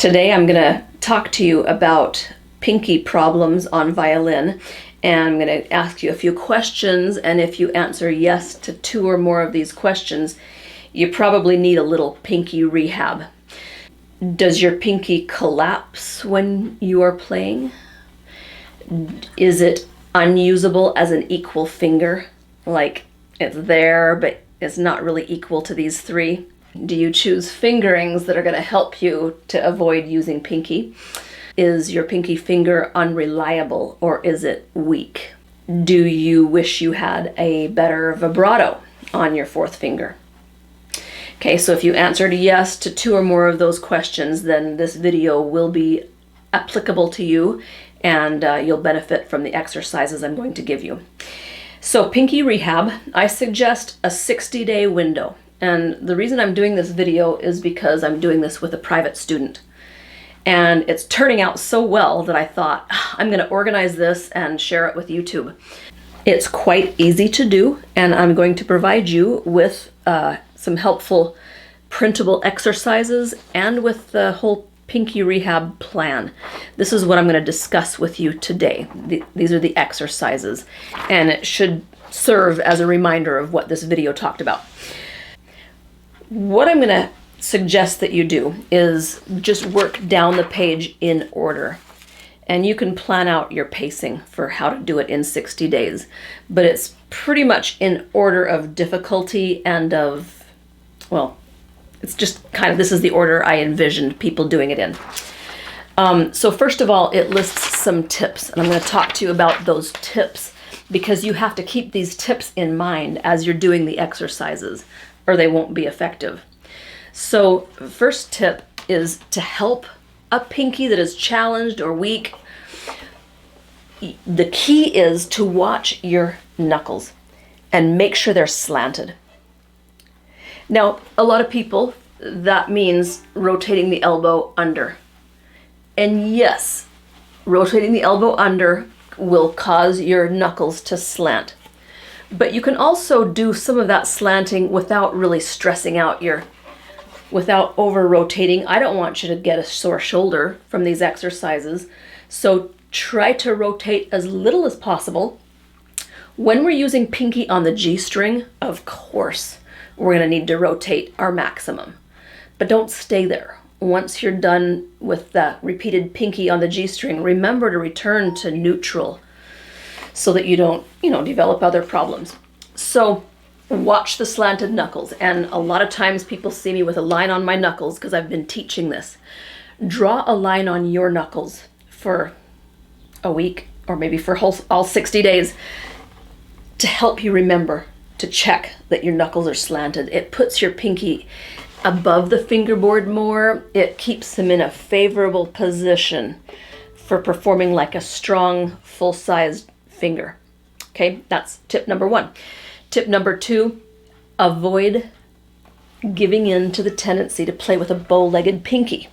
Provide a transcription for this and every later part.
Today I'm going to talk to you about pinky problems on violin, and I'm going to ask you a few questions, and if you answer yes to 2 or more of these questions, you probably need a little pinky rehab. Does your pinky collapse when you are playing? Is it unusable as an equal finger? Like it's there, but it's not really equal to these 3? Do you choose fingerings that are going to help you to avoid using pinky? Is your pinky finger unreliable or is it weak? Do you wish you had a better vibrato on your 4th finger? Okay, so if you answered yes to 2 or more of those questions, then this video will be applicable to you and you'll benefit from the exercises I'm going to give you. So pinky rehab, I suggest a 60-day window. And the reason I'm doing this video is because I'm doing this with a private student. And it's turning out so well that I thought, I'm going to organize this and share it with YouTube. It's quite easy to do, and I'm going to provide you with some helpful printable exercises and with the whole pinky rehab plan. This is what I'm going to discuss with you today. These are the exercises, and it should serve as a reminder of what this video talked about. What I'm going to suggest that you do is just work down the page in order. And you can plan out your pacing for how to do it in 60 days. But it's pretty much in order of difficulty and of, well, it's just kind of, this is the order I envisioned people doing it in. So first of all, it lists some tips. And I'm going to talk to you about those tips because you have to keep these tips in mind as you're doing the exercises, or they won't be effective. So first tip is to help a pinky that is challenged or weak. The key is to watch your knuckles and make sure they're slanted. Now, a lot of people, that means rotating the elbow under. And yes, rotating the elbow under will cause your knuckles to slant. But you can also do some of that slanting without really stressing out without over-rotating. I don't want you to get a sore shoulder from these exercises. So try to rotate as little as possible. When we're using pinky on the G string, of course, we're going to need to rotate our maximum. But don't stay there. Once you're done with that repeated pinky on the G string, remember to return to neutral so that you don't, develop other problems. So watch the slanted knuckles. And a lot of times people see me with a line on my knuckles because I've been teaching this. Draw a line on your knuckles for a week or maybe for all 60 days to help you remember to check that your knuckles are slanted. It puts your pinky above the fingerboard more. It keeps them in a favorable position for performing like a strong, full-sized finger. Okay, that's tip number 1. Tip number 2, avoid giving in to the tendency to play with a bow-legged pinky.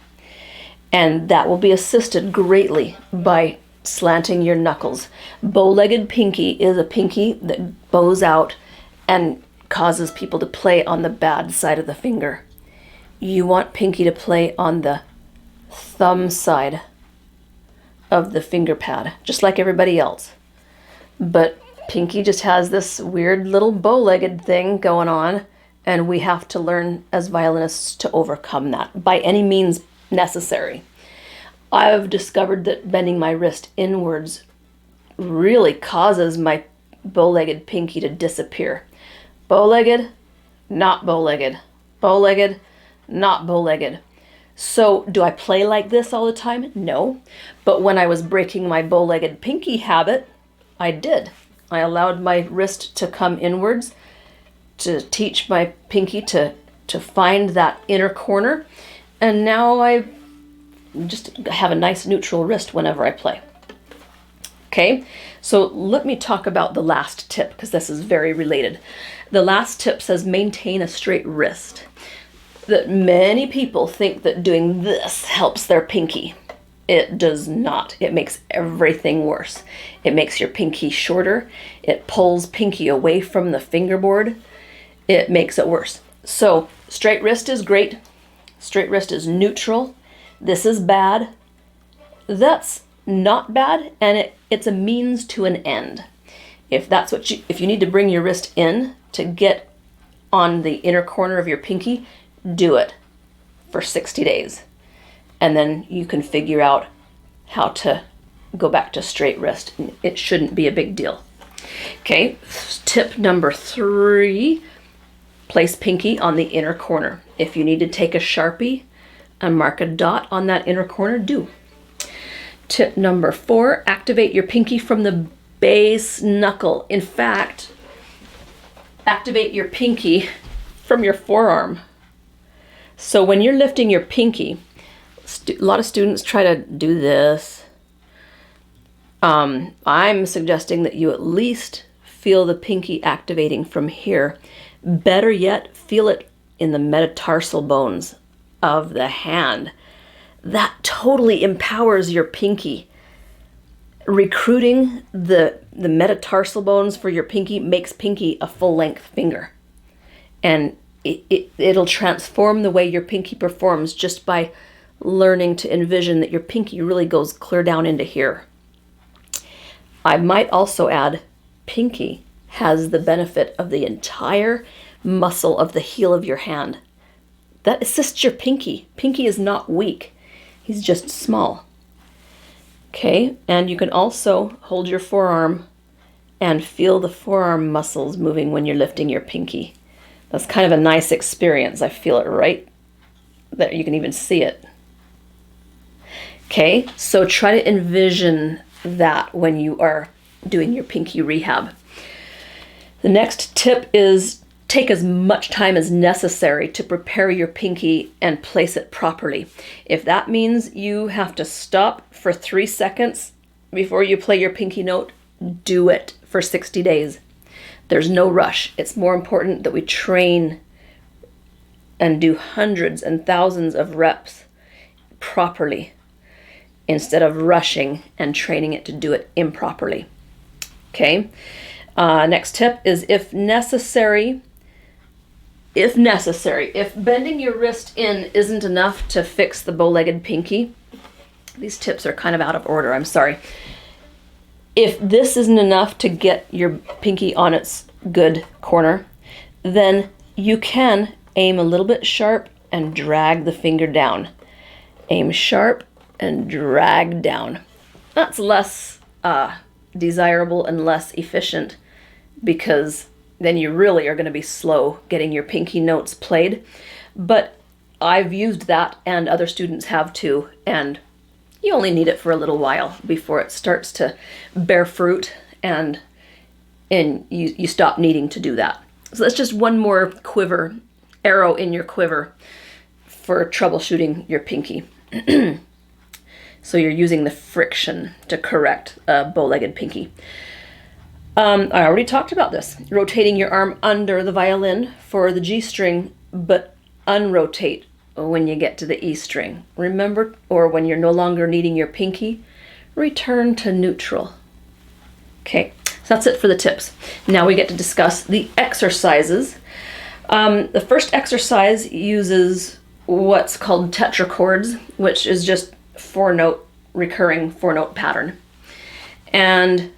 And that will be assisted greatly by slanting your knuckles. Bow-legged pinky is a pinky that bows out and causes people to play on the bad side of the finger. You want pinky to play on the thumb side of the finger pad, just like everybody else. But pinky just has this weird little bow-legged thing going on, and we have to learn as violinists to overcome that by any means necessary. I've discovered that bending my wrist inwards really causes my bow-legged pinky to disappear. Bow-legged, not bow-legged. Bow-legged, not bow-legged. So do I play like this all the time? No. But when I was breaking my bow-legged pinky habit, I did. I allowed my wrist to come inwards to teach my pinky to find that inner corner. And now I just have a nice neutral wrist whenever I play. Okay, so let me talk about the last tip because this is very related. The last tip says maintain a straight wrist. That many people think that doing this helps their pinky. It does not. It makes everything worse. It makes your pinky shorter. It pulls pinky away from the fingerboard. It makes it worse. So straight wrist is great. Straight wrist is neutral. this is bad. That's not bad, and it's a means to an end. If that's what if you need to bring your wrist in to get on the inner corner of your pinky, do it for 60 days. And then you can figure out how to go back to straight wrist. It shouldn't be a big deal. Okay, tip number 3, place pinky on the inner corner. If you need to take a Sharpie and mark a dot on that inner corner, do. Tip number 4, activate your pinky from the base knuckle. In fact, activate your pinky from your forearm. So when you're lifting your pinky, a lot of students try to do this. I'm suggesting that you at least feel the pinky activating from here. Better yet, feel it in the metatarsal bones of the hand. That totally empowers your pinky. Recruiting the metatarsal bones for your pinky makes pinky a full-length finger. And it'll transform the way your pinky performs just by learning to envision that your pinky really goes clear down into here. I might also add, pinky has the benefit of the entire muscle of the heel of your hand. That assists your pinky. Pinky is not weak. He's just small. Okay, and you can also hold your forearm and feel the forearm muscles moving when you're lifting your pinky. That's kind of a nice experience. I feel it right there. You can even see it. Okay, so try to envision that when you are doing your pinky rehab. The next tip is take as much time as necessary to prepare your pinky and place it properly. If that means you have to stop for 3 seconds before you play your pinky note, do it for 60 days. There's no rush. It's more important that we train and do hundreds and thousands of reps properly instead of rushing and training it to do it improperly. Okay. Next tip is if necessary, if bending your wrist in isn't enough to fix the bow-legged pinky, these tips are kind of out of order, I'm sorry. If this isn't enough to get your pinky on its good corner, then you can aim a little bit sharp and drag the finger down. Aim sharp and drag down. That's less desirable and less efficient, because then you really are going to be slow getting your pinky notes played. But I've used that, and other students have too, and you only need it for a little while before it starts to bear fruit and you stop needing to do that. So that's just one more arrow in your quiver for troubleshooting your pinky. So you're using the friction to correct a bow-legged pinky. I already talked about this. Rotating your arm under the violin for the G string, but unrotate when you get to the E string. Remember, or when you're no longer needing your pinky, return to neutral. Okay, so that's it for the tips. Now we get to discuss the exercises. The first exercise uses what's called tetrachords, which is just recurring 4-note pattern. And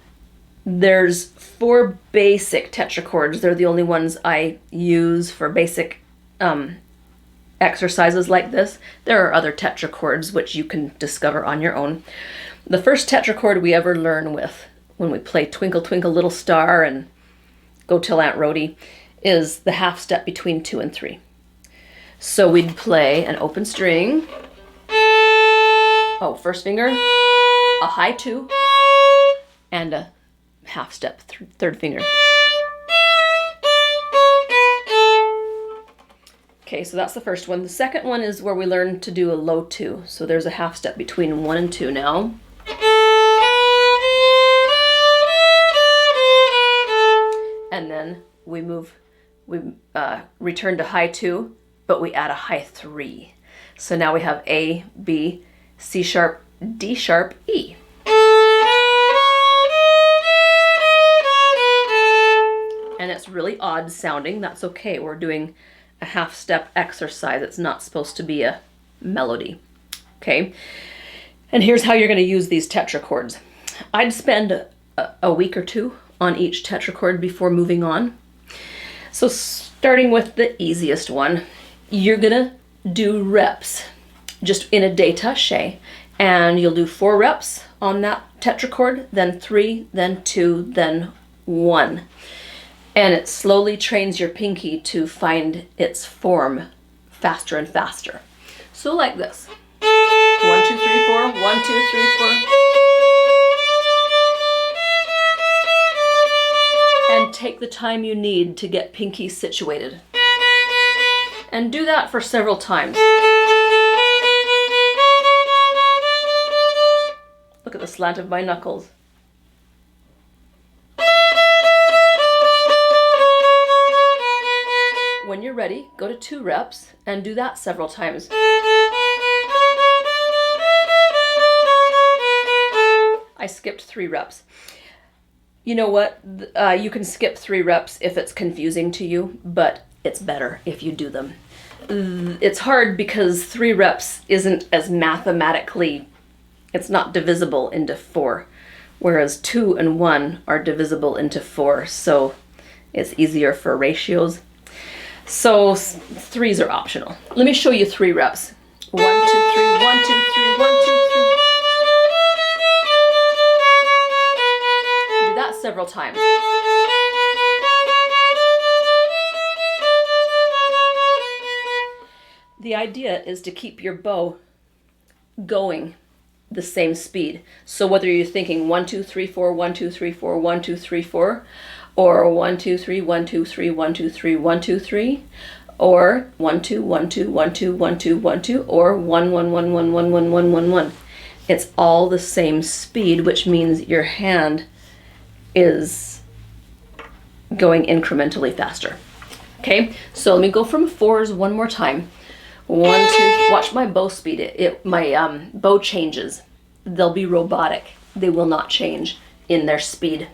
there's 4 basic tetrachords. They're the only ones I use for basic exercises like this. There are other tetrachords which you can discover on your own. The first tetrachord we ever learn with when we play Twinkle Twinkle Little Star and Go Tell Aunt Rhody is the half step between 2 and 3. So we'd play an open string. Oh, first finger, a high 2, and a half step, third finger. Okay, so that's the first one. The second one is where we learn to do a low 2. So there's a half step between 1 and 2 now. And then we return to high 2, but we add a high 3. So now we have A, B, C sharp, D sharp, E. And it's really odd sounding. That's okay. We're doing a half step exercise. It's not supposed to be a melody. Okay? And here's how you're going to use these tetrachords. I'd spend a week or two on each tetrachord before moving on. So starting with the easiest one, you're going to do reps just in a détaché, and you'll do 4 reps on that tetrachord, then 3, then 2, then 1. And it slowly trains your pinky to find its form faster and faster. So like this. 1, 2, 3, 4, 1, 2, 3, 4. And take the time you need to get pinky situated. And do that for several times. Look at the slant of my knuckles. When you're ready, go to 2 reps and do that several times. I skipped 3 reps. You know what? You can skip 3 reps if it's confusing to you, but it's better if you do them. It's hard because 3 reps isn't as mathematically, it's not divisible into 4, whereas 2 and 1 are divisible into 4, so it's easier for ratios. So 3s are optional. Let me show you 3 reps. 1, 2, 3, 1, 2, 3, 1, 2, 3. Do that several times. The idea is to keep your bow going the same speed. So whether you're thinking 1, 2, 3, 4, 1, 2, 3, 4, 1, 2, 3, 4, or 1, 2, 3, 1, 2, 3, 1, 2, 3, 1, 2, 3, or 1, 2, 1, 2, 1, 2, 1, 2, 1, 2, or 1, 1, 1, 1, 1, 1, 1, 1, 1. It's all the same speed, which means your hand is going incrementally faster. Okay, so let me go from 4s one more time. 1, 2, watch my bow speed. My bow changes. They'll be robotic. They will not change in their speed.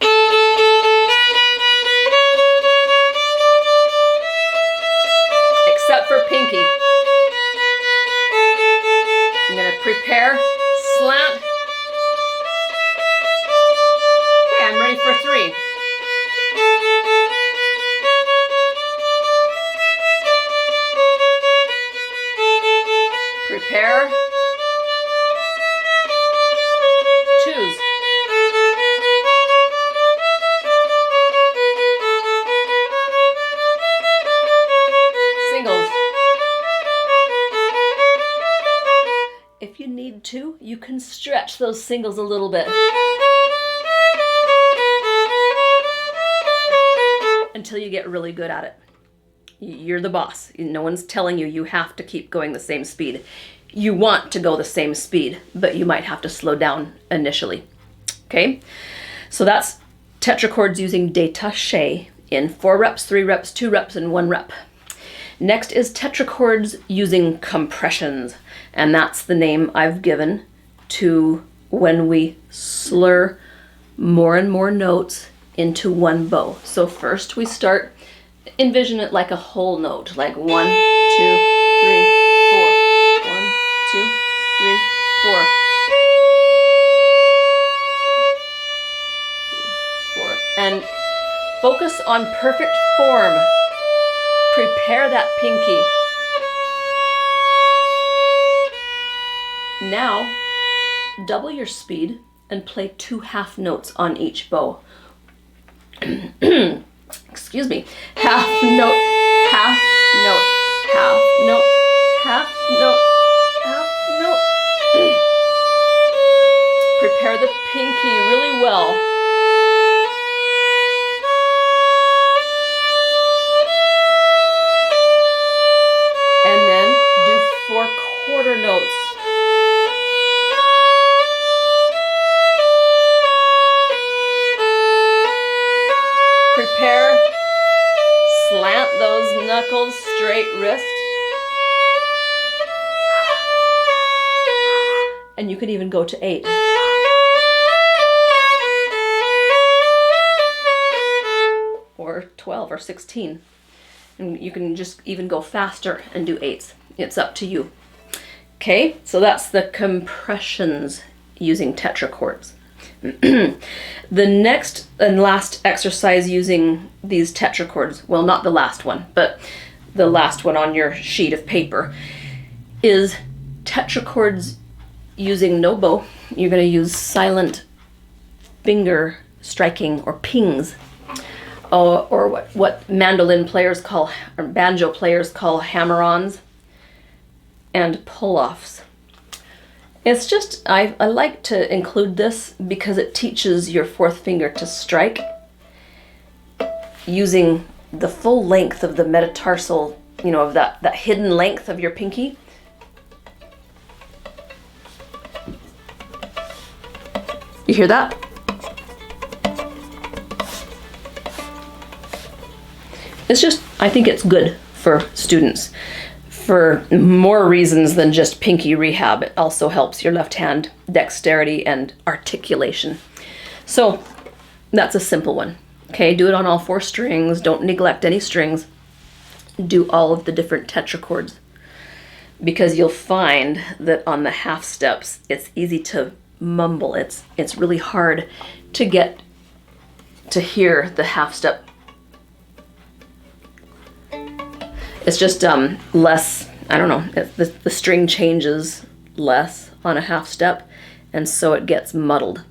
Except for pinky. I'm going to prepare, slant. Okay, I'm ready for 3. Prepare. 2s. Singles. If you need to, you can stretch those singles a little bit until you get really good at it. You're the boss. No one's telling you you have to keep going the same speed. You want to go the same speed, but you might have to slow down initially. Okay? So that's tetrachords using détaché in 4 reps, 3 reps, 2 reps, and 1 rep. Next is tetrachords using compressions, and that's the name I've given to when we slur more and more notes into one bow. So first we start, envision it like a whole note, like 1, 2, 3, 4. 1, 2, 3, 4. 4. And focus on perfect form. Prepare that pinky. Now, double your speed and play 2 half notes on each bow. Excuse me. Half note, half note, half note, half note, half note. Prepare the pinky really well. And then do 4 quarter notes. Prepare, slant those knuckles, straight wrist. And you can even go to 8. Or 12 or 16. And you can just even go faster and do 8s. It's up to you. Okay, so that's the compressions using tetrachords. The next and last exercise using these tetrachords, well, not the last one, but the last one on your sheet of paper, is tetrachords using no bow. You're going to use silent finger striking, or pings, or what mandolin players call, or banjo players call, hammer-ons and pull-offs. It's just, I like to include this because it teaches your fourth finger to strike using the full length of the metatarsal, you know, of that hidden length of your pinky. You hear that? It's just, I think it's good for students for more reasons than just pinky rehab. It also helps your left hand dexterity and articulation. So that's a simple one. Okay, do it on all 4 strings. Don't neglect any strings. Do all of the different tetrachords, because you'll find that on the half steps, it's easy to mumble. It's really hard to get to hear the half step. It's just less, I don't know, the string changes less on a half step, and so it gets muddled.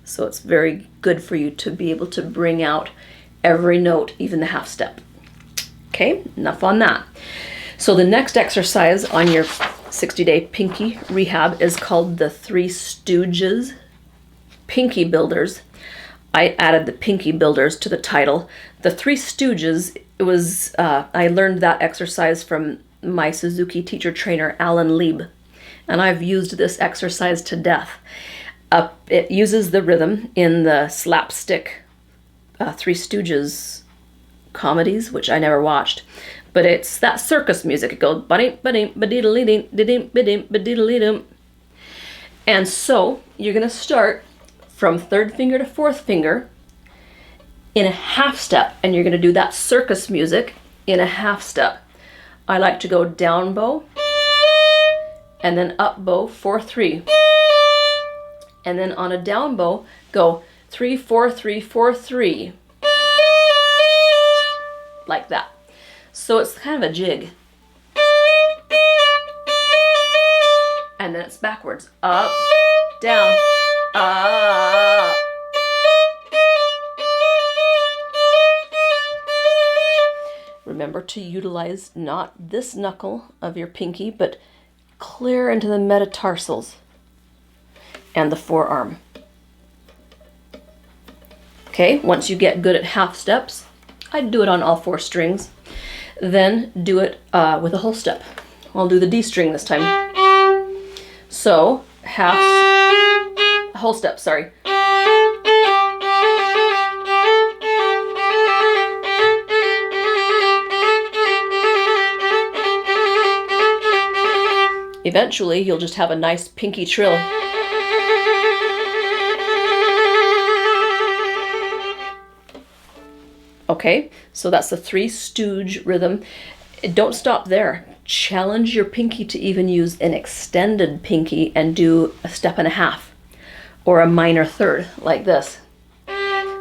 So it's very good for you to be able to bring out every note, even the half step. Okay, enough on that. So the next exercise on your 60-day pinky rehab is called the 3 stooges pinky builders. I added the pinky builders to the title. The 3 stooges, it was, I learned that exercise from my Suzuki teacher trainer, Alan Lieb, and I've used this exercise to death. It uses the rhythm in the slapstick Three Stooges comedies, which I never watched, but it's that circus music. It goes and so you're going to start from 3rd finger to 4th finger in a half step, and you're going to do that circus music in a half step. I like to go down bow and then up bow 4-3, and then on a down bow go 3-4-3-4-3, like that. So it's kind of a jig, and then it's backwards, up, down, up. Remember to utilize not this knuckle of your pinky, but clear into the metatarsals and the forearm. Okay, once you get good at half steps, I'd do it on all 4 strings. Then do it with a whole step. I'll do the D string this time. So, whole step, sorry. Eventually, you'll just have a nice pinky trill. Okay, so that's the 3 stooge rhythm. Don't stop there. Challenge your pinky to even use an extended pinky and do a step and a half or a minor third like this.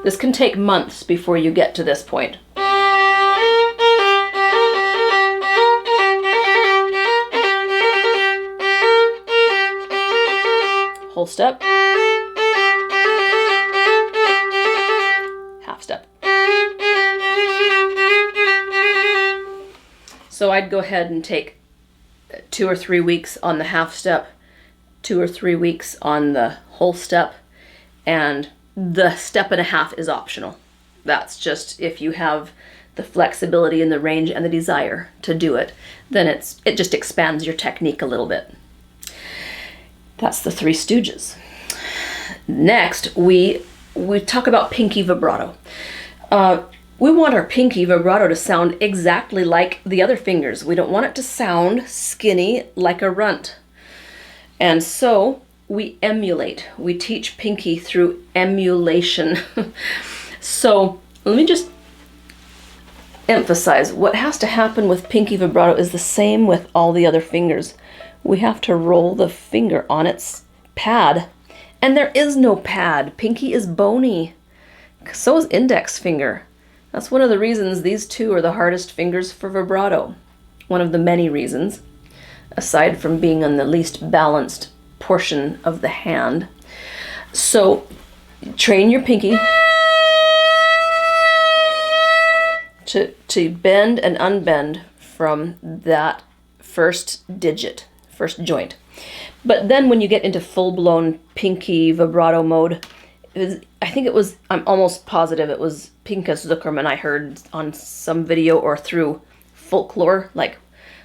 This can take months before you get to this point. Whole step, half step. So I'd go ahead and take 2 or 3 weeks on the half step, 2 or 3 weeks on the whole step, and the step and a half is optional. That's just if you have the flexibility and the range and the desire to do it, then it just expands your technique a little bit. That's the 3 stooges. Next, we talk about pinky vibrato. We want our pinky vibrato to sound exactly like the other fingers. We don't want it to sound skinny like a runt. And so we emulate. We teach pinky through emulation. So let me just emphasize, what has to happen with pinky vibrato is the same with all the other fingers. we have to roll the finger on its pad. And there is no pad. Pinky is bony. So is index finger. That's one of the reasons these two are the hardest fingers for vibrato. One of the many reasons, aside from being on the least balanced portion of the hand. So train your pinky to bend and unbend from that first digit, first joint. But then when you get into full-blown pinky vibrato mode, I'm almost positive it was Pinky Zuckerman I heard on some video or through folklore, like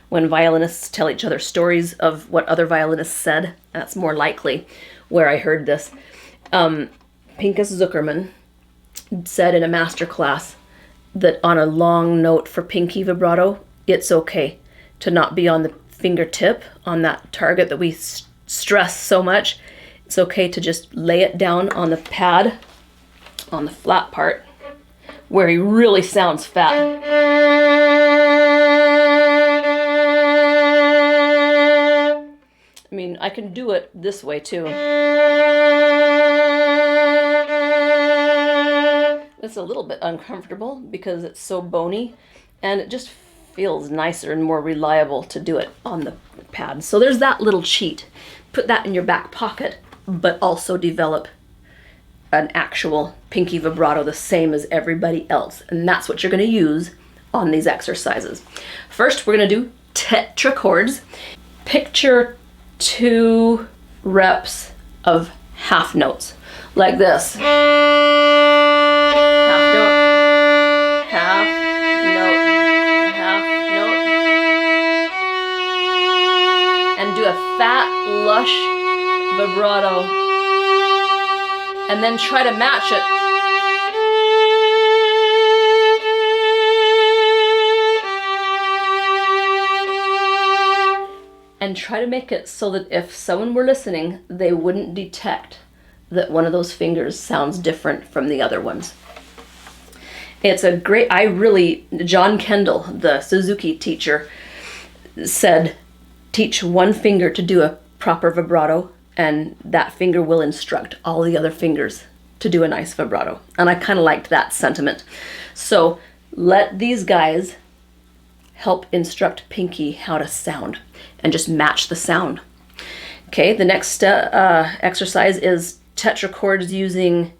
when violinists tell each other stories of what other violinists said. That's more likely where I heard this. Pinky Zuckerman said in a master class that on a long note for pinky vibrato, it's okay to not be on the fingertip, on that target that we stress so much. It's okay to just lay it down on the pad, on the flat part, where he really sounds fat. I mean, I can do it this way too. It's a little bit uncomfortable because it's so bony, and it just feels nicer and more reliable to do it on the pad. So there's that little cheat. Put that in your back pocket, but also develop an actual pinky vibrato the same as everybody else. And that's what you're going to use on these exercises. First, we're going to do tetrachords. Picture 2 reps of half notes, like this. Half note, half note, half note. And do a fat, lush vibrato. And then try to match it. And try to make it so that if someone were listening, they wouldn't detect that one of those fingers sounds different from the other ones. It's a great, John Kendall, the Suzuki teacher, said, teach one finger to do a proper vibrato, and that finger will instruct all the other fingers to do a nice vibrato. And I kind of liked that sentiment. So let these guys help instruct Pinky how to sound, and just match the sound. Okay, the next exercise is tetrachords using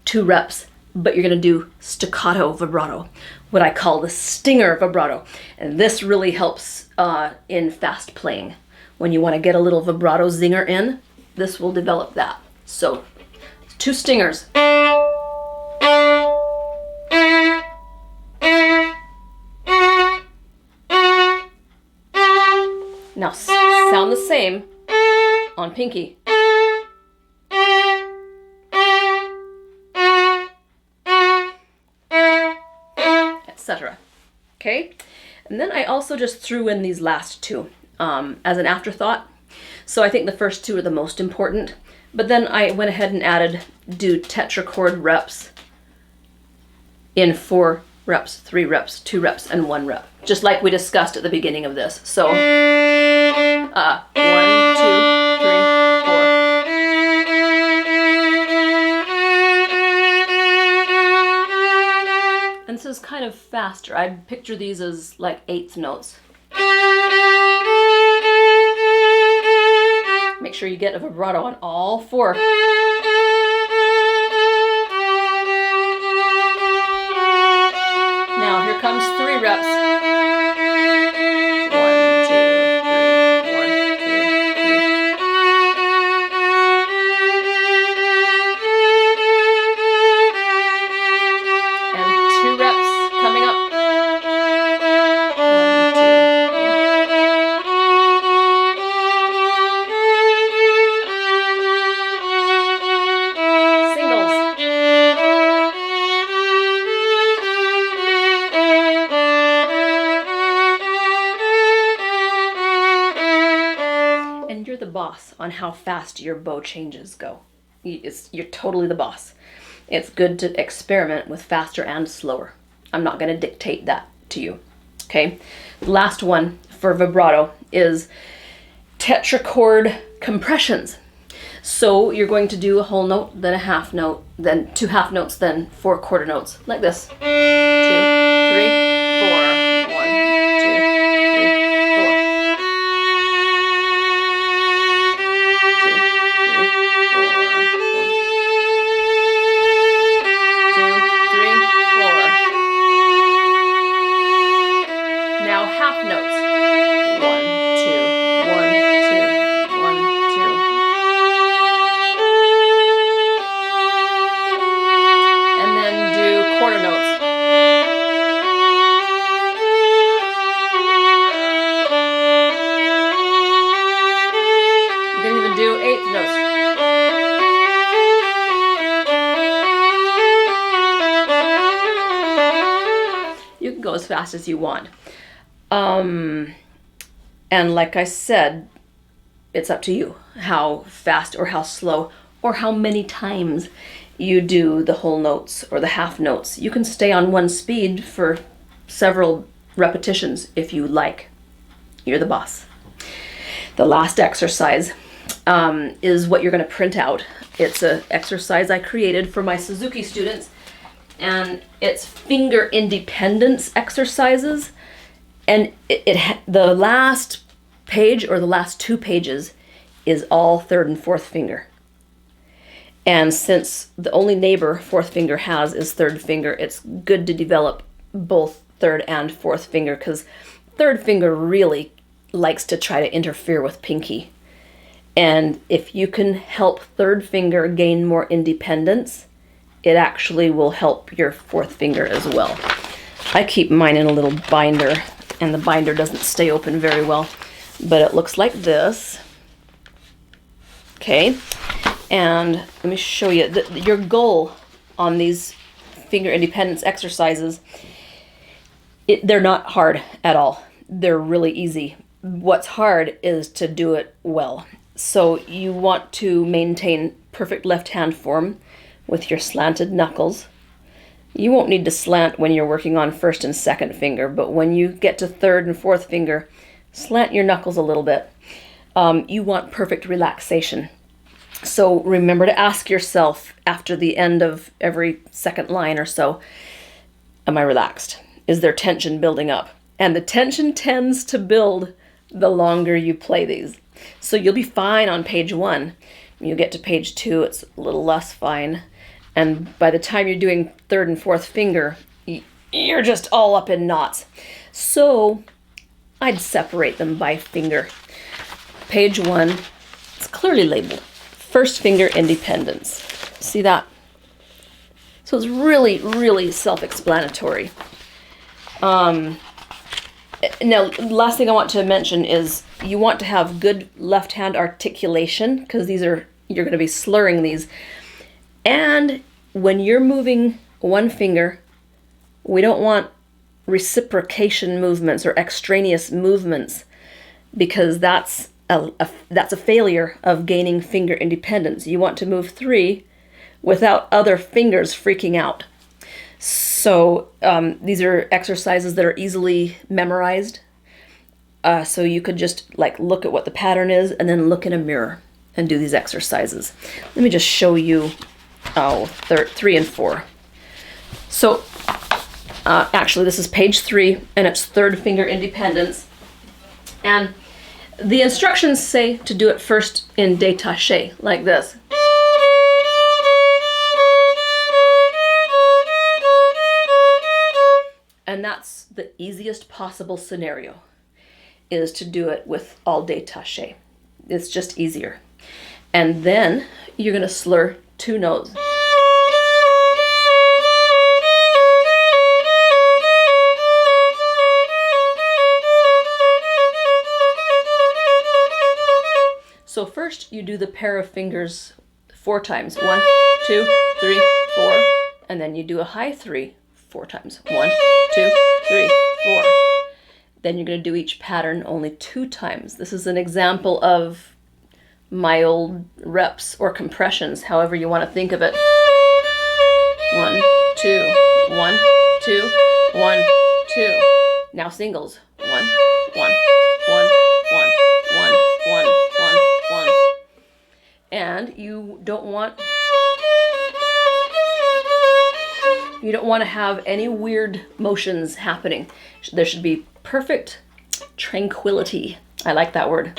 2 reps, but you're gonna do staccato vibrato, what I call the stinger vibrato. And this really helps in fast playing. When you wanna get a little vibrato zinger in, this will develop that. So, 2 stingers. Now sound the same on Pinky. Etc. Okay? And then I also just threw in these last 2 as an afterthought. So I think the first 2 are the most important. But then I went ahead and added do tetrachord reps in 4 reps, 3 reps, 2 reps, and 1 rep. Just like we discussed at the beginning of this. So 1, 2, 3, 4. And this is kind of faster. I picture these as like 1/8 notes. Make sure you get a vibrato on all 4. Now here comes 3 reps. 1, 2, 3, 1, 2, 3. And 2 reps coming up. 1, 2. On how fast your bow changes go. You're totally the boss. It's good to experiment with faster and slower. I'm not going to dictate that to you. Okay? The last one for vibrato is tetrachord compressions. So you're going to do a whole note, then a half note, then 2 half notes, then 4 quarter notes, like this. 2, 3, 4. 1, 2, 3, 4. Now half notes. 1, 2, 1, 2, 1, 2. And then do quarter notes. You can even do eighth notes. You can go as fast as you want. And like I said, it's up to you how fast or how slow or how many times you do the whole notes or the half notes. You can stay on one speed for several repetitions if you like. You're the boss. The last exercise is what you're going to print out. It's an exercise I created for my Suzuki students, and it's finger independence exercises. And the last page or the last 2 pages is all 3rd and 4th finger. And since the only neighbor 4th finger has is 3rd finger, it's good to develop both 3rd and 4th finger, because 3rd finger really likes to try to interfere with pinky. And if you can help 3rd finger gain more independence, it actually will help your 4th finger as well. I keep mine in a little binder, and the binder doesn't stay open very well, but it looks like this. Okay, and let me show you your goal on these finger independence exercises. They're not hard at all. They're really easy. What's hard is to do it well. So you want to maintain perfect left hand form with your slanted knuckles. You won't need to slant when you're working on 1st and 2nd finger, but when you get to 3rd and 4th finger, slant your knuckles a little bit. You want perfect relaxation. So remember to ask yourself after the end of every 2nd line or so, am I relaxed? Is there tension building up? And the tension tends to build the longer you play these. So you'll be fine on page 1. When you get to page 2, it's a little less fine. And by the time you're doing 3rd and 4th finger, you're just all up in knots. So I'd separate them by finger. Page 1, it's clearly labeled 1st finger independence. See that? So it's really, really self-explanatory. Now, last thing I want to mention is you want to have good left hand articulation, because you're going to be slurring these. And when you're moving one finger, we don't want reciprocation movements or extraneous movements, because that's a failure of gaining finger independence. You want to move 3 without other fingers freaking out. So these are exercises that are easily memorized. So you could just look at what the pattern is and then look in a mirror and do these exercises. Let me just show you 3 and 4. So actually this is page 3 and it's 3rd finger independence. And the instructions say to do it first in détaché, like this. And that's the easiest possible scenario, is to do it with all détaché. It's just easier. And then you're going to slur 2 notes. So first you do the pair of fingers 4 times. 1, 2, 3, 4. And then you do a high 3 4 times. 1, 2, 3, 4. Then you're going to do each pattern only 2 times. This is an example of my old reps or compressions, however you want to think of it. 1, 2, 1, 2, 1, 2. Now singles. 1, 1, 1, 1, 1, 1. And you don't want to have any weird motions happening. There should be perfect tranquility. I like that word.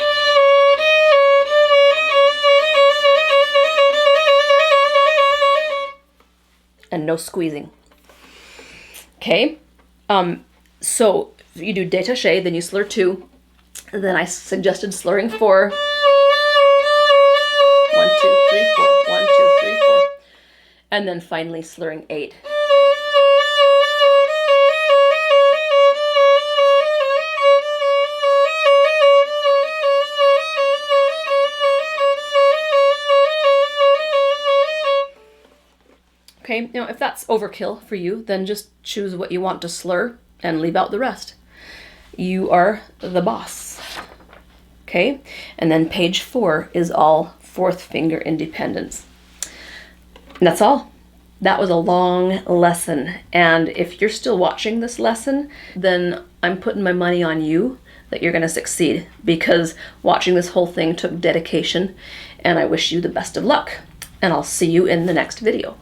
And no squeezing. Okay? So if you do détaché, then you slur 2. Then I suggested slurring 4. 1, 2, 3, 4. 1, 2, 3, 4. And then finally slurring 8. Okay, now if that's overkill for you, then just choose what you want to slur and leave out the rest. You are the boss. Okay, and then page 4 is all 4th finger independence. And that's all. That was a long lesson. And if you're still watching this lesson, then I'm putting my money on you that you're going to succeed, because watching this whole thing took dedication, and I wish you the best of luck. And I'll see you in the next video.